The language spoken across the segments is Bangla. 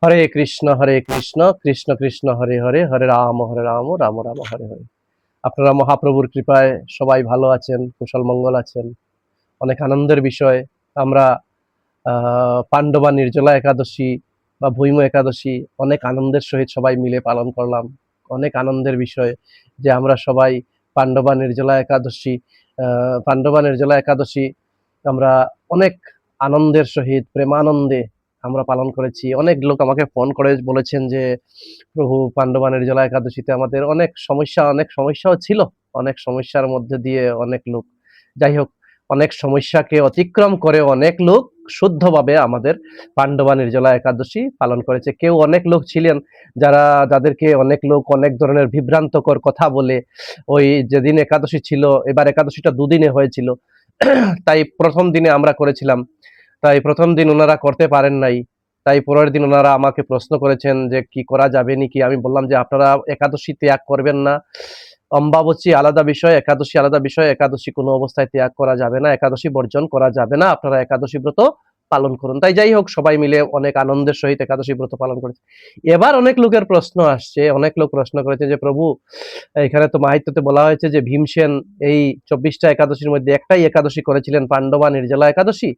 হরে কৃষ্ণ কৃষ্ণ কৃষ্ণ হরে হরে, হরে রাম রাম রাম হরে হরে। আপনারা মহাপ্রভুর কৃপায় সবাই ভালো আছেন, কুশল মঙ্গল আছেন। অনেক আনন্দের বিষয় আমরা পাণ্ডবা নির্জলা একাদশী বা ভৈম একাদশী অনেক আনন্দের সহিত সবাই মিলে পালন করলাম। অনেক আনন্দের বিষয় যে আমরা সবাই পাণ্ডবা নির্জলা একাদশী আমরা অনেক আনন্দের সহিত প্রেমানন্দে আমরা পালন করেছি। অনেক লোক আমাকে ফোন করে বলেছেন যে প্রভু পাণ্ডবা নির্জলা একাদশীতে আমাদের অনেক সমস্যাও ছিল। অনেক সমস্যার মধ্যে দিয়ে অনেক লোক, যাই হোক, অনেক সমস্যাকে অতিক্রম করে অনেক লোক শুদ্ধভাবে আমাদের পাণ্ডবা নির্জলা একাদশী পালন করেছে। অনেক লোক ছিলেন যাদেরকে অনেক লোক অনেক ধরনের বিভ্রান্তকর কথা বলে, ওই যেদিন একাদশী ছিল, এবার একাদশীটা দুদিনে হয়েছিল, তাই প্রথম দিনে আমরা করেছিলাম, তাই প্রথম দিন ওনারা করতে পারেন নাই, তাই পরের দিন ওনারা আমাকে প্রশ্ন করেছেন যে কি করা যাবে নাকি। আমি বললাম যে আপনারা একাদশী ত্যাগ করবেন না, অম্বাবচী আলাদা বিষয়, একাদশী আলাদা বিষয়। একাদশী কোনো অবস্থায় ত্যাগ করা যাবে না, একাদশী বর্জন করা যাবে না, আপনারা একাদশী ব্রত পালন করুন। তাই যাই হোক, সবাই মিলে অনেক আনন্দের সহিত একাদশী ব্রত পালন করেছে। এবার অনেক লোকের প্রশ্ন আসছে, অনেক লোক প্রশ্ন করেছে যে প্রভু, এখানে তো মাহাত্ম্যতে বলা হয়েছে যে ভীমসেন এই 24টা একাদশীর মধ্যে একটাই একাদশী করেছিলেন, পাণ্ডবা নির্জলা একাদশী।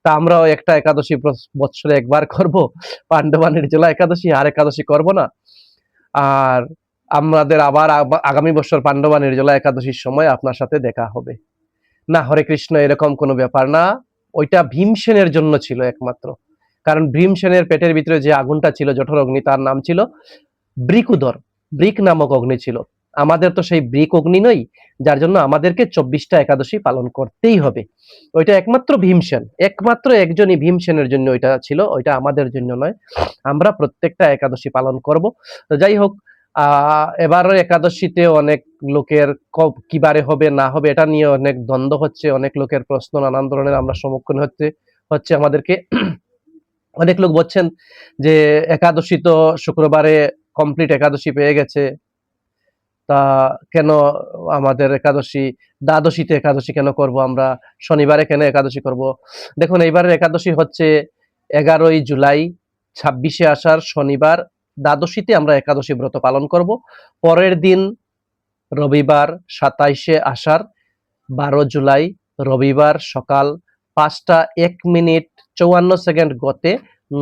তা আমরাও একটা একাদশী বৎসরে একবার করব, পাণ্ডবা নির্জলা একাদশী, আর একাদশী করব না। আর আমাদের আবার আগামী বছর পাণ্ডবা নির্জলা একাদশীর সময় আপনার সাথে দেখা হবে। না, হরে কৃষ্ণ, এরকম কোনো ব্যাপার না। ওইটা ভীমসেনের জন্য ছিল একমাত্র। কারণ ভীমসেনের পেটের ভিতরে যে আগুনটা ছিল, জঠর অগ্নি, তার নাম ছিল ব্রিকুদর, ব্রিক নামক অগ্নি ছিল। আমাদের তো সেই ব্রিক অগ্নি নই, যার জন্য আমাদেরকে 24টা একাদশী পালন করতেই হবে। ওইটা একমাত্র ভীমসেন, একমাত্র একজনই ভীমসেনের জন্য ওইটা ছিল, ওইটা আমাদের জন্য নয়। আমরা প্রত্যেকটা একাদশী পালন করব। তো যাই হোক, এবারও একাদশীতে অনেক লোকের কিবারে হবে না হবে এটা নিয়ে অনেক দ্বন্দ্ব হচ্ছে, অনেক লোকের প্রশ্ন নানান ধরনের আমরা সম্মুখীন হচ্ছে আমাদেরকে। অনেক লোক বলছেন যে একাদশী তো শুক্রবারে কমপ্লিট একাদশী পেয়ে গেছে, তা কেন আমাদের একাদশী দ্বাদশীতে একাদশী কেন করব, আমরা শনিবারে কেন একাদশী করব? দেখুন, এইবারের একাদশী হচ্ছে 11ই জুলাই, 26শে আষাঢ় শনিবার, দ্বাদশীতে আমরা একাদশী ব্রত পালন করব। পরের দিন রবিবার 27শে আষাঢ়, 12 জুলাই রবিবার সকাল 5টা 1 মিনিট 54 সেকেন্ড গতে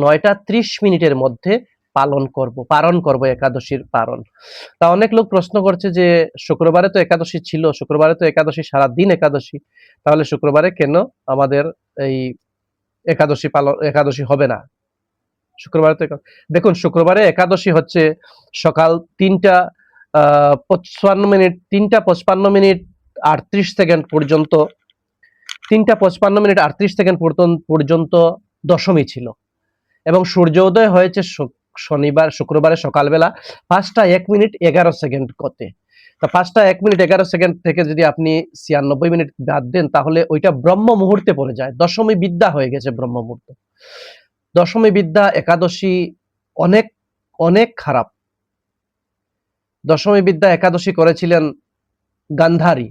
9টা 30 মিনিটের মধ্যে পালন করব একাদশীর পারণ। তা অনেক লোক প্রশ্ন করছে যে শুক্রবারে তো একাদশী ছিল, শুক্রবারে তো একাদশী সারাদিন একাদশী, তাহলে শুক্রবারে কেন আমাদের এই একাদশী হবে না? শুক্রবারে তো দেখুন, শুক্রবারে একাদশী হচ্ছে সকাল 3টা 55 মিনিট 38 সেকেন্ড পর্যন্ত, 3টা 55 মিনিট 38 সেকেন্ড পর্যন্ত দশমী ছিল, এবং সূর্য উদয় হয়েছে শুক্রবারে সকালবেলা 5টা 1 মিনিট 11 সেকেন্ড গতে। তা 5টা 1 মিনিট 11 সেকেন্ড থেকে যদি আপনি 96 মিনিট বাদ দেন, তাহলে ওইটা ব্রহ্ম মুহূর্তে পড়ে যায়, দশমী বিদ্যা হয়ে গেছে ব্রহ্ম মুহূর্ত। দশমী বিদ্যা একাদশী অনেক অনেক খারাপ। দশমী বিদ্যা একাদশী করেছিলেন গান্ধারী।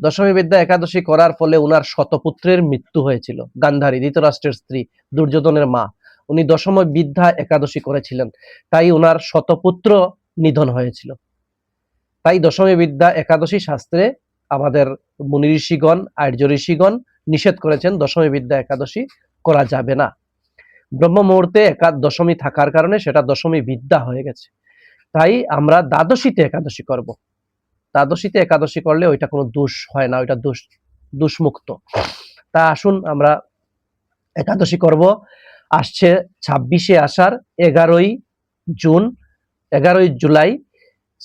দশমী বিদ্যা একাদশী করার ফলে উনার শতপুত্রের মৃত্যু হয়েছিল। গান্ধারী, ধৃতরাষ্ট্রের স্ত্রী, দুর্যোধনের মা, উনি দশম বিদ্যা একাদশী করেছিলেন, তাই উনার শতপুত্র নিধন হয়েছিল। তাই দশমী বিদ্যা একাদশী শাস্ত্রে আমাদের মুনি ঋষিগণ, আর্য ঋষিগণ নিষেধ করেছেন, দশমী বিদ্যা একাদশী করা যাবে না। ব্রহ্ম মুহূর্তে দশমী থাকার কারণে সেটা দশমী বিদ্যা হয়ে গেছে। তাই আমরা দ্বাদশীতে একাদশী করব। দ্বাদশীতে একাদশী করলে ওইটা কোনো দোষ হয় না, ওইটা দোষমুক্ত। তা আসুন আমরা একাদশী করব। আসছে 26শে আষাঢ়, 11ই জুন, 11ই জুলাই,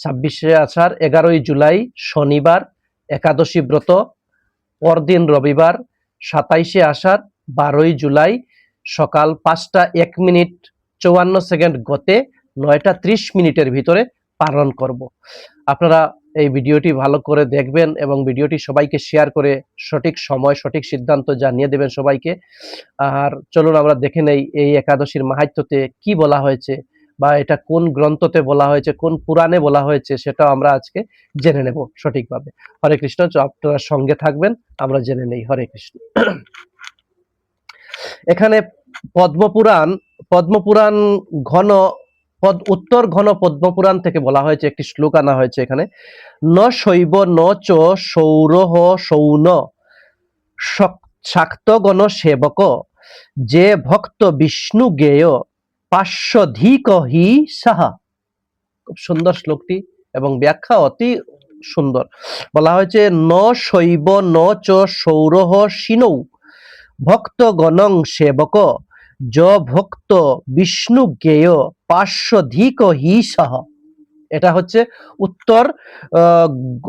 26শে আষাঢ় 11ই জুলাই শনিবার একাদশী ব্রত। পরদিন রবিবার 27শে আষাঢ় 12ই জুলাই সকাল 5টা 1 মিনিট 54 সেকেন্ড গতে 9টা 30 মিনিটের ভিতরে পালন করব। আপনারা এই ভিডিওটি ভালো করে দেখবেন এবং ভিডিওটি সবাইকে শেয়ার করে সঠিক সময় সঠিক সিদ্ধান্ত জানিয়ে দেবেন সবাইকে। আর চলুন আমরা দেখে নেই এই একাদশীর মাহাত্ম্যতে কি বলা হয়েছে, বা এটা কোন গ্রন্থতে বলা হয়েছে, কোন পুরাণে বলা হয়েছে, সেটাও আমরা আজকে জেনে নেব সঠিকভাবে। হরে কৃষ্ণ, আপনারা সঙ্গে থাকবেন, আমরা জেনে নেই। হরে কৃষ্ণ। এখানে পদ্মপুরাণ পদ্মপুরাণ ঘন উত্তর ঘন পদ্মপুরাণ থেকে বলা হয়েছে, একটি শ্লোক আনা হয়েছে এখানে। ন শৈব ন চ সৌরহ সৌন শাক্তগণ সেবক, যে ভক্ত বিষ্ণু গেয় পার্শ্বধিক হি সাহা। খুব সুন্দর শ্লোকটি এবং ব্যাখ্যা অতি সুন্দর। বলা হয়েছে ন শৈব ন চ সৌরহ সিনৌ ভক্তগণং সেবক, য ভক্ত বিষ্ণু গেয় পার্শ্বধিক হি সাহ। এটা হচ্ছে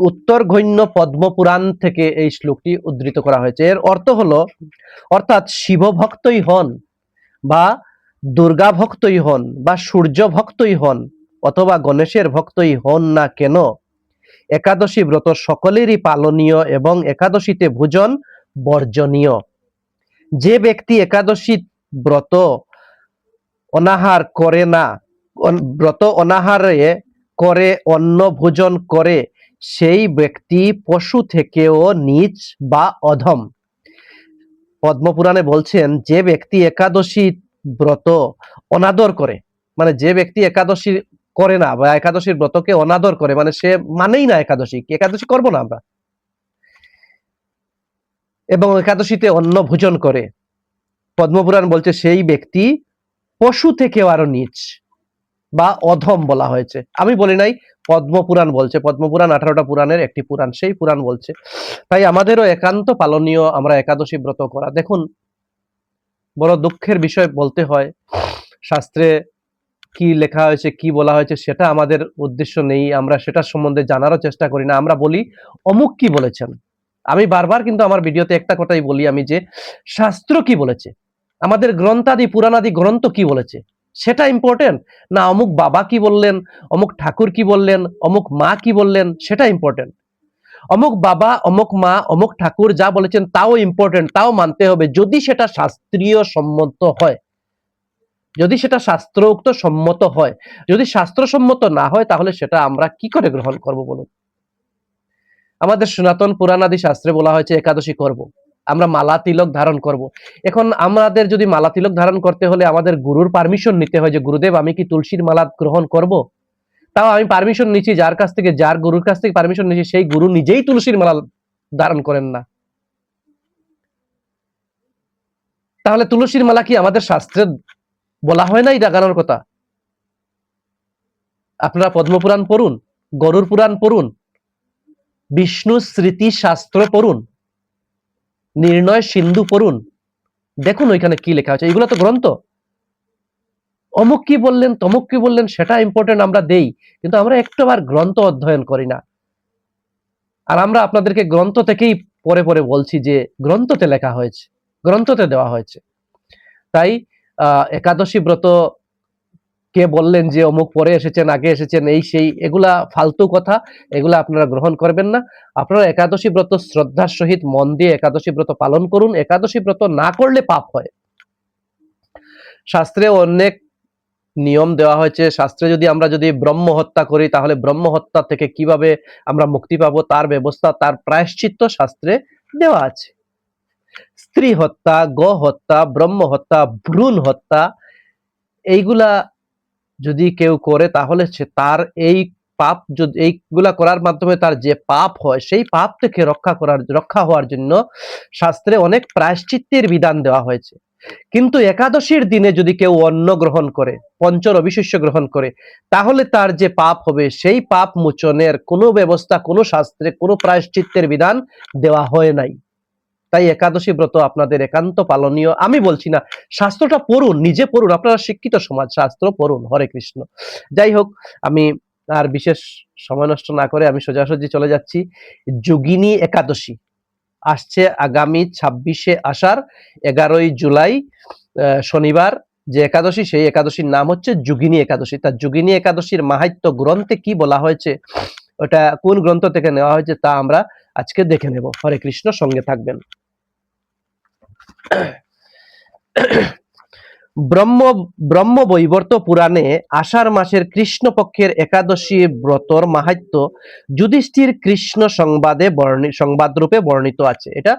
উত্তর গৈন্য পদ্মপুরাণ থেকে এই শ্লোকটি উদ্ধৃত করা হয়েছে। এর অর্থ হলো, অর্থাৎ শিব ভক্তই হন বা দুর্গা ভক্তই হন বা সূর্য ভক্তই হন অথবা গণেশের ভক্তই হন না কেন, একাদশী ব্রত সকলেরই পালনীয় এবং একাদশীতে ভোজন বর্জনীয়। যে ব্যক্তি একাদশী ব্রত অনাহার করে না, ব্রত অনাহারে করে অন্ন ভোজন করে, সেই ব্যক্তি পশু থেকেও নীচ বা অধম। পদ্মপুরাণে বলছেন যে ব্যক্তি একাদশী ব্রত অনাদর করে, মানে যে ব্যক্তি একাদশী করে না বা একাদশীর ব্রতকে অনাদর করে, মানে সে মানেই না একাদশী, একাদশী করবো না আমরা, এবং একাদশীতে অন্ন ভোজন করে, পদ্মপুরাণ বলছে সেই ব্যক্তি পশু থেকেও আরো নীচ বা অধম বলা হয়েছে। আমি বলি নাই, পদ্মপুরাণ বলছে। পদ্মপুরাণ 18টা পুরাণের একটি পুরাণ, সেই পুরাণ বলছে। তাই আমাদেরও একান্ত পালনীয় আমরা একাদশী ব্রত করা। দেখুন, বড় দুঃখের বিষয় বলতে হয়, শাস্ত্রে কি লেখা হয়েছে, কি বলা হয়েছে সেটা আমাদের উদ্দেশ্য নেই, আমরা সেটা সম্বন্ধে জানারও চেষ্টা করি না। আমরা বলি অমুক কি বলেছেন। আমি বারবার কিন্তু আমার ভিডিওতে একটা কথাই বলি আমি, যে শাস্ত্র কি বলেছে, আমাদের গ্রন্থাদি পুরাণাদি গ্রন্থ কি বলেছে সেটা ইম্পর্টেন্ট না অমুক বাবা কি বললেন, অমুক ঠাকুর কি বললেন, অমুক মা কি বললেন সেটা ইম্পর্টেন্ট। অমুক বাবা, অমুক মা, অমুক ঠাকুর যা বলেছেন তাও ইম্পর্টেন্ট, তাও মানতে হবে যদি সেটা শাস্ত্রীয় সম্মত হয়, যদি সেটা শাস্ত্রোক্ত সম্মত হয়। যদি শাস্ত্রসম্মত না হয় তাহলে সেটা আমরা কি করে গ্রহণ করব বলুন। আমাদের সনাতন পুরাণাদি শাস্ত্রে বলা হয়েছে একাদশী করব, আমরা মালা তিলক ধারণ করব। এখন আমাদের যদি মালা তিলক ধারণ করতে হলে আমাদের গুরুর পারমিশন নিতে হয়, যে গুরুদেব আমি কি তুলসীর মালা গ্রহণ করব। তাও আমি পারমিশন নিচ্ছি যার কাছ থেকে, যার গুরুর কাছ থেকে পারমিশন নিচ্ছি, সেই গুরু নিজেই তুলসীর মালা ধারণ করেন না। তাহলে তুলসীর মালা কি আমাদের শাস্ত্রে বলা হয় নাই লাগানোর কথা? আপনারা পদ্মপুরাণ পড়ুন, গরুর পুরাণ পড়ুন, বিষ্ণু স্মৃতি শাস্ত্র পড়ুন, নির্ণয় সিন্ধু পড়ুন, দেখুন ওইখানে কি লেখা আছে। এগুলো তো গ্রন্থ। অমুক কি বললেন, তমুক কি বললেন সেটা ইম্পর্টেন্ট আমরা দেই, কিন্তু আমরা একটাবার গ্রন্থ অধ্যয়ন করি না। আর আমরা আপনাদেরকে গ্রন্থ থেকেই পরে পরে বলছি যে গ্রন্থতে লেখা হয়েছে, গ্রন্থতে দেওয়া হয়েছে। তাই একাদশী ব্রত কে বললেন যে অমুক পরে এসেছেন, আগে এসেছেন, এই সেই, এগুলা ফালতু কথা, এগুলা আপনারা গ্রহণ করবেন না। আপনারা একাদশী ব্রত শ্রদ্ধার সহিত মন দিয়ে একাদশী ব্রত পালন করুন। একাদশী ব্রত না করলে পাপ হয়। শাস্ত্রে অনেক নিয়ম দেওয়া হয়েছে। শাস্ত্রে যদি আমরা ব্রহ্ম হত্যা করি তাহলে ব্রহ্ম হত্যা থেকে কিভাবে আমরা মুক্তি পাবো তার ব্যবস্থা, তার প্রায়শ্চিত্ত শাস্ত্রে দেওয়া আছে। স্ত্রী হত্যা, গো হত্যা, ব্রহ্ম হত্যা, ভ্রূণ হত্যা, এইগুলা যদি কেউ করে তাহলে সে তার এই পাপ, যদি এইগুলা করার মাধ্যমে তার যে পাপ হয় সেই পাপ থেকে রক্ষা হওয়ার জন্য শাস্ত্রে অনেক প্রায়শ্চিত্তের বিধান দেওয়া হয়েছে। কিন্তু একাদশীর দিনে যদি কেউ অন্ন গ্রহণ করে, পঞ্চ রবিশস্য গ্রহণ করে, তাহলে তার যে পাপ হবে সেই পাপ মোচনের কোনো ব্যবস্থা, কোনো শাস্ত্রে, কোনো প্রায়শ্চিত্তের বিধান দেওয়া হয় নাই। তাই একাদশী ব্রত আপনাদের একান্ত পালনীয়। আমি বলছি না, শাস্ত্রটা পড়ুন, নিজে পড়ুন, আপনারা শিক্ষিত সমাজ, শাস্ত্র পড়ুন। হরে কৃষ্ণ। যাই হোক, আমি আর বিশেষ সময় নষ্ট না করে আমি সোজাসুজি চলে যাচ্ছি। যোগিনী একাদশী আসছে আগামী 26শে আষাঢ়, 11ই জুলাই শনিবার যে একাদশী, সেই একাদশীর নাম হচ্ছে যোগিনী একাদশী। তা যোগিনী একাদশীর মাহাত্ম্য গ্রন্থে কি বলা হয়েছে, ওটা কোন গ্রন্থ থেকে নেওয়া হয়েছে তা আমরা আজকে দেখে নেব। হরে কৃষ্ণ, সঙ্গে থাকবেন। ব্রহ্মবৈবর্ত পুরাণে আষাঢ় মাসের কৃষ্ণপক্ষের একাদশী ব্রতর মাহাত্ম্য যুধিষ্ঠির কৃষ্ণ সংবাদ রূপে বর্ণিত আছে। এটা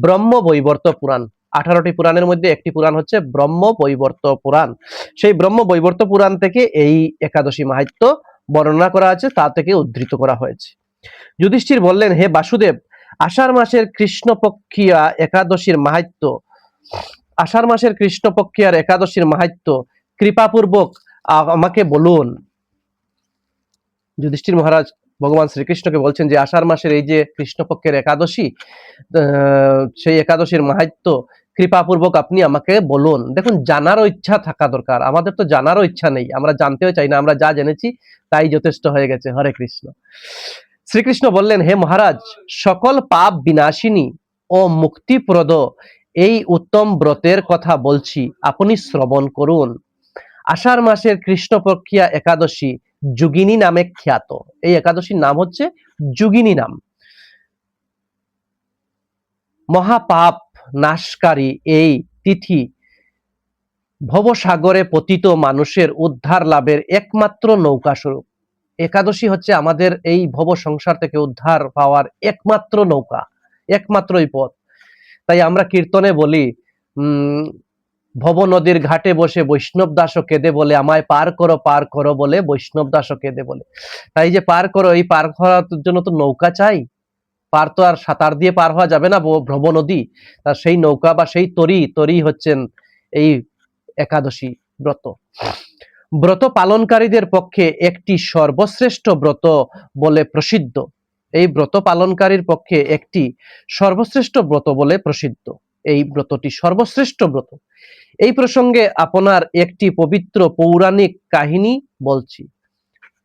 ব্রহ্মবৈবর্ত পুরাণ। 18টি পুরাণের মধ্যে একটি পুরাণ হচ্ছে ব্রহ্ম বৈবর্ত পুরাণ। সেই ব্রহ্ম বৈবর্ত পুরাণ থেকে এই একাদশী মাহাত্ম্য বর্ণনা করা আছে, তা থেকে উদ্ধৃত করা হয়েছে। যুধিষ্ঠির বললেন, হে বাসুদেব, আষাঢ় মাসের কৃষ্ণপক্ষিয়া একাদশীর মাহাত্ম্য, আষাঢ় মাসের কৃষ্ণপক্ষিয়ার একাদশীর মাহাত্ম্য কৃপাপূর্বক আমাকে বলুন। যুধিষ্ঠির মহারাজ ভগবান শ্রীকৃষ্ণকে বলছেন যে আষাঢ় মাসের এই যে কৃষ্ণপক্ষের একাদশী, সেই একাদশীর মাহাত্ম্য কৃপাপূর্বক আপনি আমাকে বলুন। দেখুন, জানারও ইচ্ছা থাকা দরকার। আমাদের তো জানারও ইচ্ছা নেই, আমরা জানতেও চাই না, আমরা যা জেনেছি তাই যথেষ্ট হয়ে গেছে। হরে কৃষ্ণ। শ্রীকৃষ্ণ বললেন, হে মহারাজ, সকল পাপ বিনাশিনী ও মুক্তিপ্রদ এই উত্তম ব্রতের কথা বলছি, আপনি শ্রবণ করুন। আষাঢ় মাসের কৃষ্ণপক্ষিয়া একাদশী যোগিনী নামে খ্যাত। এই একাদশীর নাম হচ্ছে যোগিনী নাম। মহাপাপ নাশকারী এই তিথি ভবসাগরে পতিত মানুষের উদ্ধার লাভের একমাত্র নৌকা স্বরূপ। একাদশী হচ্ছে আমাদের এই ভব সংসার থেকে উদ্ধার পাওয়ার একমাত্র নৌকা, একমাত্রই পথ। তাই আমরা কীর্তনে বলি, ভব নদীর ঘাটে বসে বৈষ্ণব দাস কেঁদে বলে, আমায় পার করো বলে বৈষ্ণব দাস কেঁদে বলে। তাই যে পার করো, এই পার করার জন্য তো নৌকা চাই। পার তো আর সাঁতার দিয়ে পার হওয়া যাবে না ভব নদী। তার সেই নৌকা বা সেই তরি হচ্ছেন এই একাদশী ব্রত। ব্রত পালনকারীদের পক্ষে একটি সর্বশ্রেষ্ঠ ব্রত বলে প্রসিদ্ধ। এই ব্রত পালনকারীর পক্ষে একটি সর্বশ্রেষ্ঠ ব্রত বলে প্রসিদ্ধ। এই ব্রতটি সর্বশ্রেষ্ঠ ব্রত। এই প্রসঙ্গে আপনার একটি পবিত্র পৌরাণিক কাহিনী বলছি।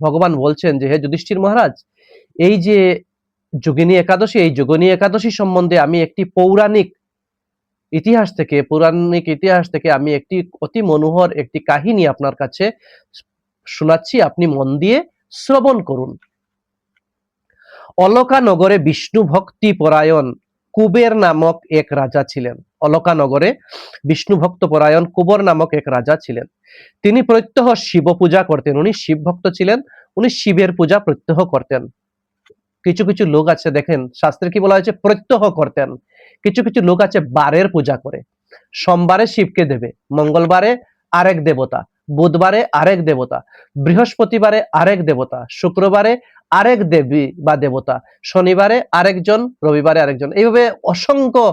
ভগবান বলছেন যে, হে যুধিষ্ঠির মহারাজ, এই যে যোগিনী একাদশী, এই যোগিনী একাদশী সম্বন্ধে আমি একটি পৌরাণিক ইতিহাস থেকে আমি একটি অতি মনোহর একটি কাহিনী আপনার কাছে শোনাচ্ছি, আপনি মন দিয়ে শ্রবণ করুন। অলকা নগরে বিষ্ণু ভক্তি পরায়ণ কুবের নামক এক রাজা ছিলেন। অলকা নগরে বিষ্ণু ভক্ত পরায়ণ কুবের নামক এক রাজা ছিলেন। তিনি প্রত্যহ শিব পূজা করতেন। উনি শিব ভক্ত ছিলেন, উনি শিবের পূজা প্রত্যহ করতেন। কিছু কিছু লোক আছে, দেখেন শাস্ত্রে কি বলা হয়েছে, প্রত্যহ করতেন। কিছু কিছু লোক আছে বারের পূজা করে। সোমবারে শিবকে দেবে, মঙ্গলবারে আরেক দেবতা, বুধবারে আরেক দেবতা, বৃহস্পতিবারে আরেক দেবতা, শুক্রবারে আরেক দেবী বা দেবতা, শনিবারে আরেকজন, রবিবারে আরেকজন। এইভাবে অসংখ্য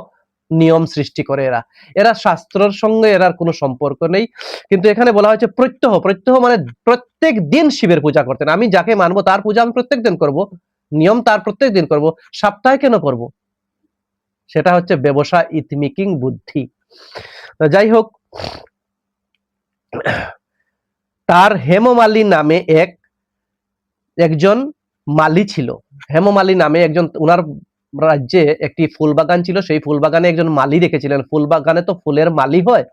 নিয়ম সৃষ্টি করে এরা। এরা শাস্ত্রের সঙ্গে এরার কোনো সম্পর্ক নেই। কিন্তু এখানে বলা হয়েছে প্রত্যহ। প্রত্যহ মানে প্রত্যেক দিন শিবের পূজা করতেন। আমি যাকে মানবো তার পূজা আমি প্রত্যেক দিন করবো, নিয়ম তার প্রত্যেক দিন করব, সপ্তাহে কেন করব? সেটা হচ্ছে ব্যবসা ইতমিকিং বুদ্ধি। যাই হোক, তার হেমমালী নামে একজন মালি ছিল। হেমমালী নামে একজন, উনার রাজ্যে একটি ফুল বাগান ছিল। সেই ফুল বাগানে একজন মালি রেখেছিলেন। ফুল বাগানে তো ফুলের মালি হয়,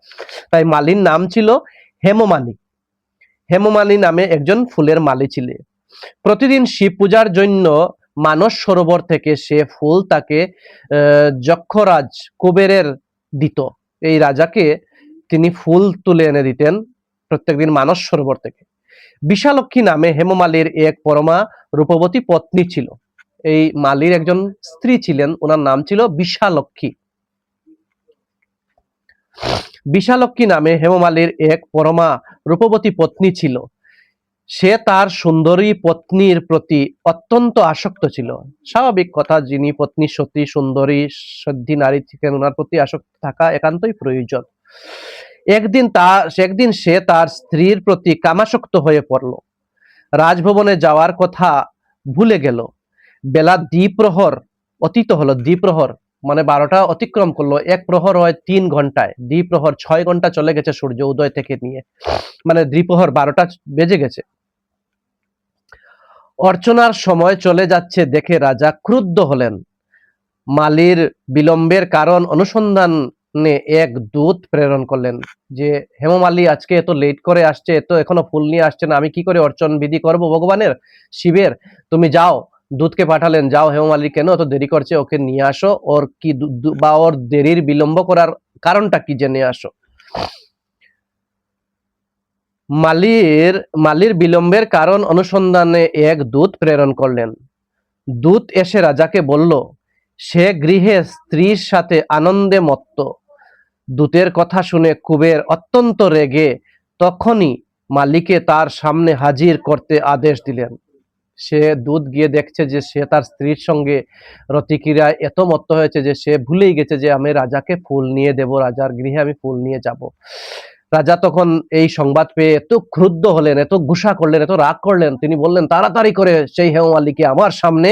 তাই মালির নাম ছিল হেমমালী। হেমমালী নামে একজন ফুলের মালি ছিলেন। প্রতিদিন শিব পূজার জন্য মানস সরোবর থেকে সে ফুল তাকে যক্ষরাজ কুবেরের দিত। এই রাজাকে তিনি ফুল তুলে এনে দিতেন প্রত্যেকদিন মানস সরোবর থেকে। বিশালক্ষী নামে হেমমালীর এক পরমা রূপবতী পত্নী ছিল। এই মালির একজন স্ত্রী ছিলেন, ওনার নাম ছিল বিশালক্ষী। বিশালক্ষী নামে হেমমালীর এক পরমা রূপবতী পত্নী ছিল। সে তার সুন্দরী পত্নীর প্রতি অত্যন্ত আসক্ত ছিল। স্বাভাবিক কথা, যিনি পত্নী সতী সুন্দরী সদ্ধি নারী থেকে ওনার প্রতি আসক্ত থাকা একান্তই প্রয়োজন। একদিন সে তার স্ত্রীর প্রতি কামাসক্ত হয়ে পড়ল। রাজভবনে যাওয়ার কথা ভুলে গেল। বেলা দ্বিপ্রহর অতীত হলো। দ্বিপ্রহর মানে 12টা অতিক্রম করলো। এক প্রহর হয় 3 ঘন্টায়, দ্বিপ্রহর 6 ঘন্টা চলে গেছে সূর্য উদয় থেকে নিয়ে, মানে দ্বিপ্রহর 12টা বেজে গেছে। অর্চনার সময় চলে যাচ্ছে দেখে রাজা ক্রুদ্ধ হলেন। মালির বিলম্বের কারণ অনুসন্ধানে এক দূত প্রেরণ করলেন যে, হেমমালী আজকে এত লেট করে আসছে, এত এখনো ফুল নিয়ে আসছে না, আমি কি করে অর্চন বিধি করব ভগবানের শিবের? তুমি যাও। দূতকে পাঠালেন, যাও হেমমালী কেন এত দেরি করছে, ওকে নিয়ে আসো, ওর কি বা ওর দেরির বিলম্ব করার কারণটা কি জেনে আসো। মালির বিলম্বের কারণ অনুসন্ধানে এক দূত প্রেরণ করলেন। দূত এসে রাজাকে বলল, সে গৃহে স্ত্রীর সাথে আনন্দে মত্ত। দূতের কথা শুনে কুবের অত্যন্ত রেগে তখনই মালিকে তার সামনে হাজির করতে আদেশ দিলেন। সে দূত গিয়ে দেখছে যে সে তার স্ত্রীর সঙ্গে রতিক্রিয়ায় এত মত্ত হয়েছে যে সে ভুলেই গেছে যে আমি রাজাকে ফুল নিয়ে দেব, রাজার গৃহে আমি ফুল নিয়ে যাব। রাজা তখন এই সংবাদ পেয়ে এত ক্রুদ্ধ হলেন, এত গুসা করলেন, এত রাগ করলেন, তিনি বললেন তাড়াতাড়ি করে সেই হেমমালিকে আমার সামনে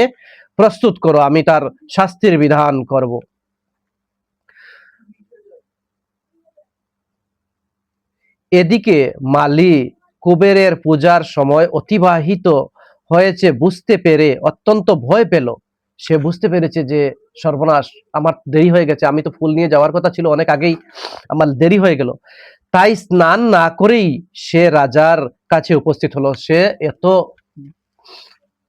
প্রস্তুত করো, আমি তার শাস্তির বিধান করব। এদিকে মালি কুবেরের পূজার সময় অতিবাহিত হয়েছে বুঝতে পেরে অত্যন্ত ভয় পেল। সে বুঝতে পেরেছে যে সর্বনাশ, আমার দেরি হয়ে গেছে, আমি তো ফুল নিয়ে যাওয়ার কথা ছিল অনেক আগেই, আমার দেরি হয়ে গেল। তাই স্নান না করেই সে রাজার কাছে উপস্থিত হলো। সে এত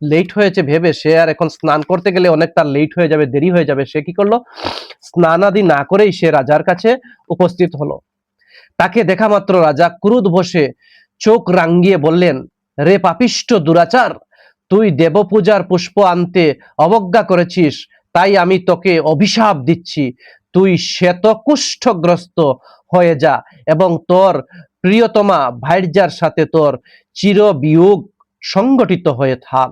লেট হয়েছে ভেবে সে আর এখন স্নান করতে গেলে অনেক তার লেট হয়ে যাবে, দেরি হয়ে যাবে। সে কি করলো, স্নান আদি না করেই সে রাজার কাছে উপস্থিত হলো। তাকে দেখা মাত্র রাজা ক্রুদ্ধ বসে চোখ রাঙ্গিয়ে বললেন, রে পাপিষ্ঠ দুরাচার, তুই দেবপূজার পুষ্প আনতে অবজ্ঞা করেছিস, তাই আমি তোকে অভিশাপ দিচ্ছি। তুই শ্বেতকুষ্ঠগ্রস্ত হয়ে যা এবং তোর প্রিয়তমা ভাইর্যার সাথে তোর চিরবিয়োগ সংগঠিত হয়ে থাক।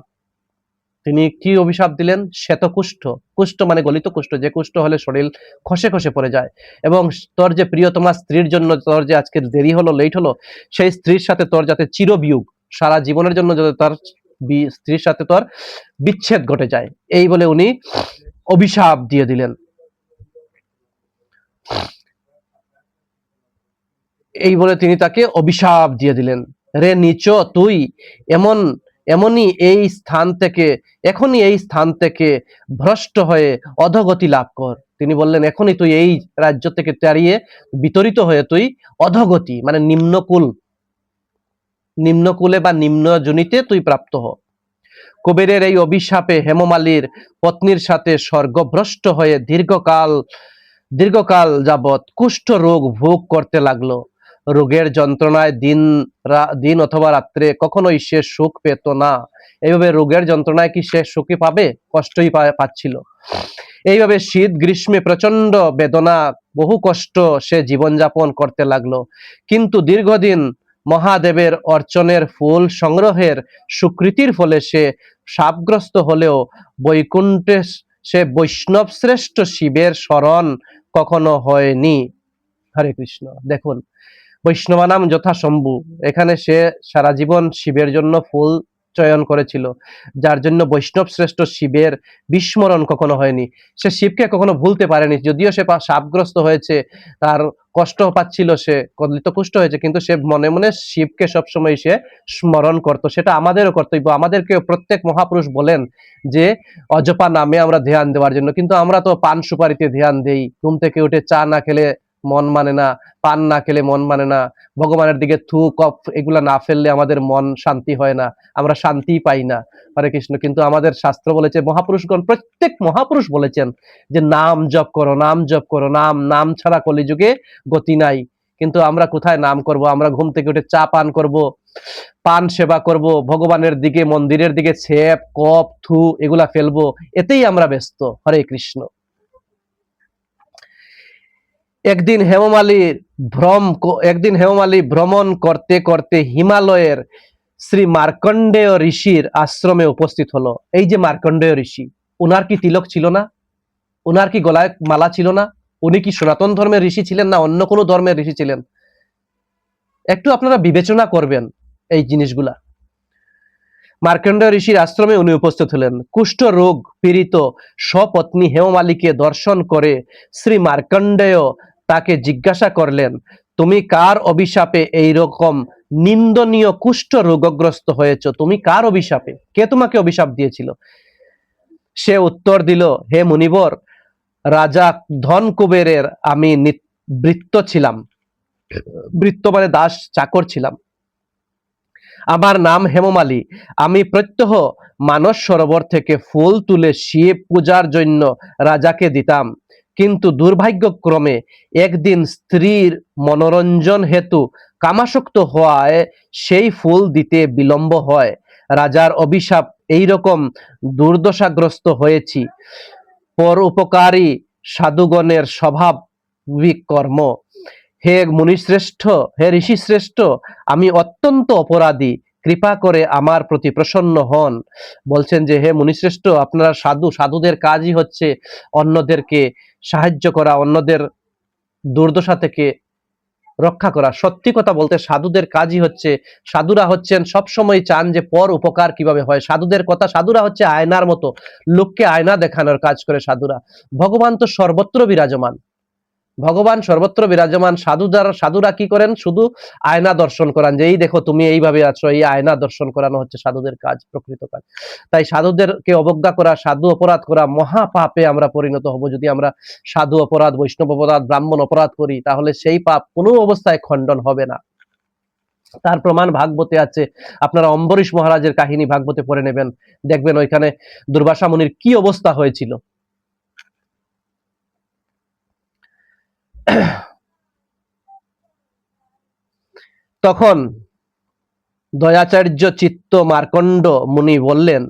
তিনি কি অভিশাপ দিলেন? শ্বেতকুষ্ঠ। কুষ্ঠ মানে গলিত কুষ্ঠ, যে কুষ্ঠ হলে শরীর খসে খসে পড়ে যায়। এবং তোর যে প্রিয়তমা স্ত্রীর জন্য তোর যে আজকে দেরি হলো, লেট হলো, সেই স্ত্রীর সাথে তোর যাতে চিরবিয়োগ, সারা জীবনের জন্য যাতে তার স্ত্রীর সাথে তোর বিচ্ছেদ ঘটে যায়, এই বলে উনি অভিশাপ দিয়ে দিলেন। এই বলে তিনি তাকে অভিশাপ দিয়ে দিলেন। রে নিচ, তুই এমন এমনই এই স্থান থেকে এখনই এই স্থান থেকে ভ্রষ্ট হয়ে অধগতি লাভ কর। তিনি বললেন এখনই তুই এই রাজ্য থেকে তাড়িয়ে বিতরিত হয়ে তুই অধগতি মানে নিম্নকুলে বা নিম্ন জনিতে তুই প্রাপ্ত হ। কুবেরের এই অভিশাপে হেমমালির পত্নীর সাথে স্বর্গভ্রষ্ট হয়ে দীর্ঘকাল যাবৎ কুষ্ঠ রোগ ভোগ করতে লাগলো। রোগের যন্ত্রণায় দিন অথবা রাত্রে কখনোই সে সুখ পেত না। এইভাবে রোগের যন্ত্রণায় কি সে সুখী পাবে? কষ্টই পাচ্ছিল। এইভাবে শীত গ্রীষ্মে প্রচন্ড বেদনা, বহু কষ্ট সে জীবনযাপন করতে লাগলো। কিন্তু দীর্ঘদিন মহাদেবের অর্চনের ফুল সংগ্রহের স্বীকৃতির ফলে সে শাপগ্রস্ত হলেও বৈকুণ্ঠে সে বৈষ্ণব শ্রেষ্ঠ শিবের শরণ কখনো হয়নি। হরে কৃষ্ণ। দেখুন, বৈষ্ণবানাম যথা শম্ভু, এখানে সে সারা জীবন শিবের জন্য ফুল চয়ন করেছিল, যার জন্য বৈষ্ণব শ্রেষ্ঠ শিবের বিস্মরণ কখনো হয়নি। সে শিবকে কখনো ভুলতে পারেনি, যদিও সে শাপগ্রস্ত হয়েছে, তার কষ্ট পাচ্ছিল, সে কলিতকুষ্ঠ হয়েছে, কিন্তু সে মনে মনে শিবকে সবসময় সে স্মরণ করত। সেটা আমাদেরও কর্তব্য। আমাদেরকে প্রত্যেক মহাপুরুষ বলেন যে অজপা নামে আমরা ধ্যান দেওয়ার জন্য, কিন্তু আমরা তো পান সুপারিতে ধ্যান দেই, ঘুম থেকে উঠে চা না খেলে মন মানে না, পান না খেলে মন মানে না, ভগবানের দিকে থু কফ এগুলা না ফেললে আমাদের মন শান্তি হয় না, আমরা শান্তি পাই না। হরে কৃষ্ণ। কিন্তু আমাদের শাস্ত্র বলেছে, মহাপুরুষগণ, প্রত্যেক মহাপুরুষ বলেছেন যে নাম জপ করো, নাম জপ করো, নাম ছাড়া কলিযুগে গতি নাই। কিন্তু আমরা কোথায় নাম করব? আমরা ঘুম থেকে উঠে চা পান করব, পান সেবা করব, ভগবানের দিকে মন্দিরের দিকে ছেপ কপ থু এগুলা ফেলবো, এতেই আমরা ব্যস্ত। হরে কৃষ্ণ। একদিন হেমমালী ভ্রমণ করতে করতে হিমালয়ের শ্রী মার্কণ্ডেয় ঋষির আশ্রমে উপস্থিত হলো। এই যে মার্কণ্ডেয় ঋষি, উনার কি তিলক ছিল না? উনার কি গলায় মালা ছিল না? উনি কি সনাতন ধর্মের ঋষি ছিলেন না অন্য কোনো ধর্মের ঋষি ছিলেন? একটু আপনারা বিবেচনা করবেন এই জিনিসগুলা। মার্কণ্ডেয় ঋষির আশ্রমে উনি উপস্থিত হলেন। কুষ্ঠ রোগ পীড়িত সপত্নী হেমমালীকে দর্শন করে শ্রী মার্কণ্ডেয় তাকে জিজ্ঞাসা করলেন, তুমি কার অভিশাপে এই রকম নিন্দনীয় কুষ্ঠ রোগগ্রস্ত হয়েছ? তুমি কার অভিশাপে? কে তোমাকে অভিশাপ দিয়েছিল? সে উত্তর দিল, হে মুনিবর, রাজা ধন কুবেরের আমি ভৃত্য ছিলাম। ভৃত্য মানে দাস, চাকর ছিলাম। আমার নাম হেমমালী। আমি প্রত্যহ মানস সরোবর থেকে ফুল তুলে শিব পূজার জন্য রাজাকে দিতাম। কিন্তু দুর্ভাগ্যক্রমে একদিন স্ত্রীর মনোরঞ্জন হেতু কামাসক্ত হওয়ায় সেই ফুল দিতে বিলম্ব হয়। রাজার অভিশাপ এইরকম দুর্দশাগ্রস্ত হয়েছি। পর উপকারী সাধুগণের স্বভাব সাত্বিক কর্ম। হে মুনিশ্রেষ্ঠ, হে ঋষি শ্রেষ্ঠ, আমি অত্যন্ত অপরাধী, কৃপা করে আমার প্রতি প্রসন্ন হন। বলছেন যে হে মুনিশ্রেষ্ঠ, আপনারা সাধু, সাধুদের কাজই হচ্ছে অন্যদেরকে সাহায্য করা, অন্যদের দুর্দশা থেকে রক্ষা করা। সত্যি কথা বলতে সাধুদের কাজই হচ্ছে, সাধুরা হচ্ছেন সবসময় চান যে পর উপকার কিভাবে হয়। সাধুদের কথা, সাধুরা হচ্ছে আয়নার মতো, লোককে আয়না দেখানোর কাজ করে সাধুরা। ভগবান তো সর্বত্র বিরাজমান, ভগবান সর্বত্র বিরাজমান। সাধুরা কি করেন? শুধু আয়না দর্শন করান, যে এই দেখো তুমি এইভাবে আছো, এই আয়না দর্শন করানো হচ্ছে সাধুদের কাজ, প্রকৃত কাজ। তাই সাধুদেরকে অবজ্ঞা করা, সাধু অপরাধ করা মহা পাপে আমরা পরিণত হব। যদি আমরা সাধু অপরাধ, বৈষ্ণব অপরাধ, ব্রাহ্মণ অপরাধ করি, তাহলে সেই পাপ কোনো অবস্থায় খণ্ডন হবে না। তার প্রমাণ ভাগবতে আছে। আপনারা অম্বরীশ মহারাজের কাহিনী ভাগবতে পড়ে নেবেন, দেখবেন ওইখানে দুর্বাসা মুনির কি অবস্থা হয়েছিল। তখন দয়াচার্য চিত্ত মার্কণ্ড মুনি বললেন,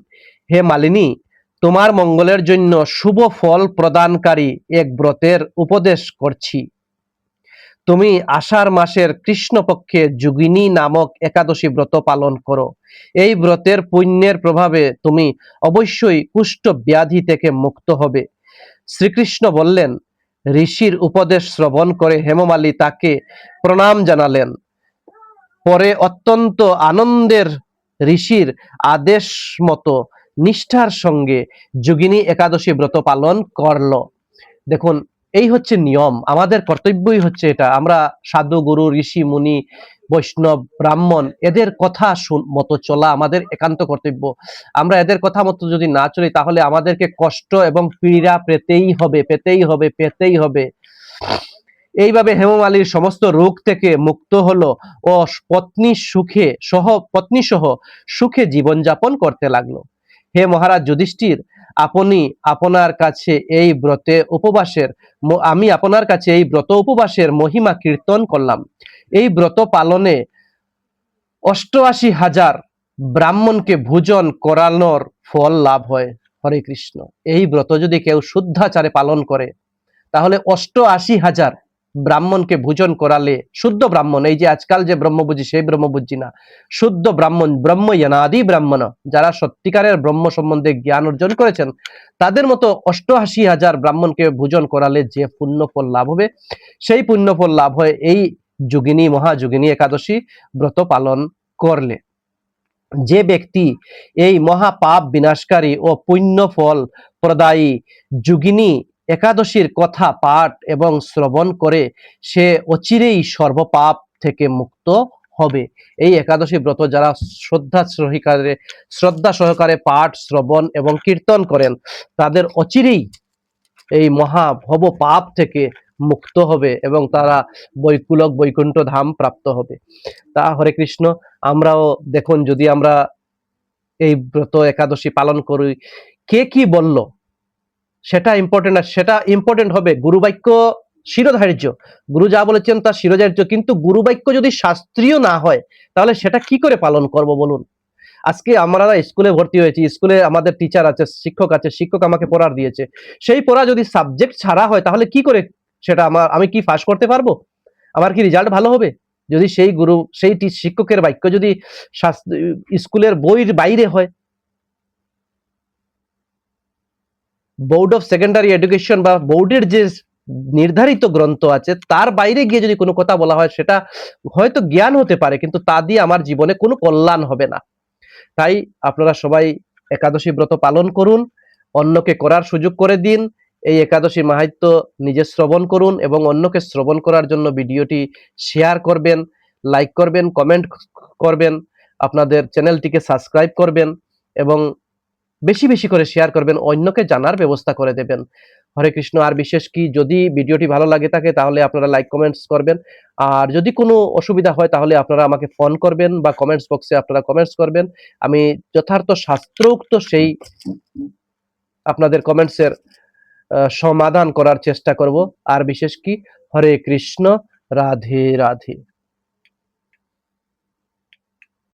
হে মালিনী, তোমার মঙ্গলের জন্য শুভ ফল প্রদানকারী এক ব্রতের উপদেশ করছি। তুমি আষাঢ় মাসের কৃষ্ণপক্ষে যোগিনী নামক একাদশী ব্রত পালন করো। এই ব্রতের পুণ্যের প্রভাবে তুমি অবশ্যই কুষ্ঠ ব্যাধি থেকে মুক্ত হবে। শ্রীকৃষ্ণ বললেন। ঋষির উপদেশ শ্রবণ করে হেমমালী তাকে প্রণাম জানালেন। পরে অত্যন্ত আনন্দের ঋষির আদেশ মতো নিষ্ঠার সঙ্গে যোগিনী একাদশী ব্রত পালন করল। দেখুন, এই হচ্ছে নিয়ম, আমাদের কর্তব্যই হচ্ছে এটা। আমরা সাধু, গুরু, ঋষি, মুনি, বৈষ্ণব, ব্রাহ্মণ এদের কথা মতো চলা আমাদের একান্ত কর্তব্য। আমরা এদের কথা মতো যদি না চলি, তাহলে আমাদেরকে কষ্ট এবং পীড়া পেতেই হবে, পেতেই হবে, পেতেই হবে। এইভাবে হেমমালীর সমস্ত রোগ থেকে মুক্ত হলো ও পত্নী সহ সুখে জীবনযাপন করতে লাগলো। হে মহারাজ যুধিষ্ঠির, আমি আপনার কাছে এই ব্রত উপবাসের মহিমা কীর্তন করলাম। এই ব্রত পালনে ৮৮,০০০ ব্রাহ্মণকে ভোজন করানোর ফল লাভ হয়। হরে কৃষ্ণ। এই ব্রত যদি কেউ শুদ্ধাচারে পালন করে, তাহলে ৮৮,০০০ ব্রাহ্মণকে ভোজন করালে, শুদ্ধ ব্রাহ্মণ, এই যে আজকাল যে ব্রহ্ম বুঝি সেই ব্রহ্ম বুঝি না, শুদ্ধ ব্রাহ্মণ, ব্রহ্মজ্ঞানাদি ব্রাহ্মণ, যারা সত্যিকারের ব্রহ্ম সম্বন্ধে জ্ঞান অর্জন করেছেন, তাদের মতো ৮৮,০০০ ব্রাহ্মণকে ভোজন করালে যে পুণ্যফল লাভ হবে, সেই পুণ্যফল লাভ হয় এই মহাযোগিনী একাদশী ব্রত পালন করলে। যে ব্যক্তি এই মহাপাপ বিনাশকারী ও পুণ্যফল প্রদায়ী যোগিনী একাদশীর কথা পাঠ এবং শ্রবণ করে, সে অচিরেই সর্বপাপ থেকে মুক্ত হবে। এই একাদশী ব্রত যারা শ্রদ্ধা সহকারে পাঠ, শ্রবণ এবং কীর্তন করেন, তাদের অচিরেই এই মহাভব পাপ থেকে মুক্ত হবে এবং তারা বৈকুণ্ঠ ধাম প্রাপ্ত হবে। তা হরে কৃষ্ণ। আমরাও দেখুন, যদি আমরা এই ব্রত একাদশী পালন করি, কে কি বলল সেটা ইম্পর্টেন্ট না, সেটা ইম্পর্টেন্ট হবে গুরুবাক্য শিরোধার্য। গুরু যা বলেছেন তা শিরোধার্য, কিন্তু গুরুবাক্য যদি শাস্ত্রীয় না হয়, তাহলে সেটা কি করে পালন করব বলুন। আজকে আমরা স্কুলে ভর্তি হয়েছি, স্কুলে আমাদের টিচার আছে, শিক্ষক আছে, শিক্ষক আমাকে পড়ার দিয়েছে, সেই পড়া যদি সাবজেক্ট ছাড়া হয়, তাহলে কি করে সেটা আমি কি পাস করতে পারবো? আমার কি রেজাল্ট ভালো হবে? যদি সেই শিক্ষকের বাক্য যদি স্কুলের বইয়ের বাইরে হয়, বোর্ড অফ সেকেন্ডারি এডুকেশন বা বোর্ডের যে নির্ধারিত গ্রন্থ আছে, তার বাইরে গিয়ে যদি কোনো কথা বলা হয়, সেটা হয়তো জ্ঞান হতে পারে, কিন্তু তা দিয়ে আমার জীবনে কোনো কল্যাণ হবে না। তাই আপনারা সবাই একাদশী ব্রত পালন করুন, অন্যকে করার সুযোগ করে দিন। এই একাদশী মাহাত্ম্য নিজে শ্রবণ করুন এবং অন্যকে শ্রবণ করার জন্য ভিডিওটি শেয়ার করবেন, লাইক করবেন, কমেন্ট করবেন, আপনাদের চ্যানেলটিকে সাবস্ক্রাইব করবেন এবং বেশি বেশি করে শেয়ার করবেন, অন্যকে জানার ব্যবস্থা করে দেবেন। হরে কৃষ্ণ। আর বিশেষ কি, যদি ভিডিওটি ভালো লাগে থাকে, তাহলে আপনারা লাইক কমেন্টস করবেন। আর যদি কোনো অসুবিধা হয়, তাহলে আপনারা আমাকে ফোন করবেন বা কমেন্টস বক্সে আপনারা কমেন্টস করবেন। আমি যথার্থ শাস্ত্রোক্ত সেই আপনাদের কমেন্টসের সমাধান করার চেষ্টা করব। আর বিশেষ কি, হরে কৃষ্ণ, রাধে রাধে।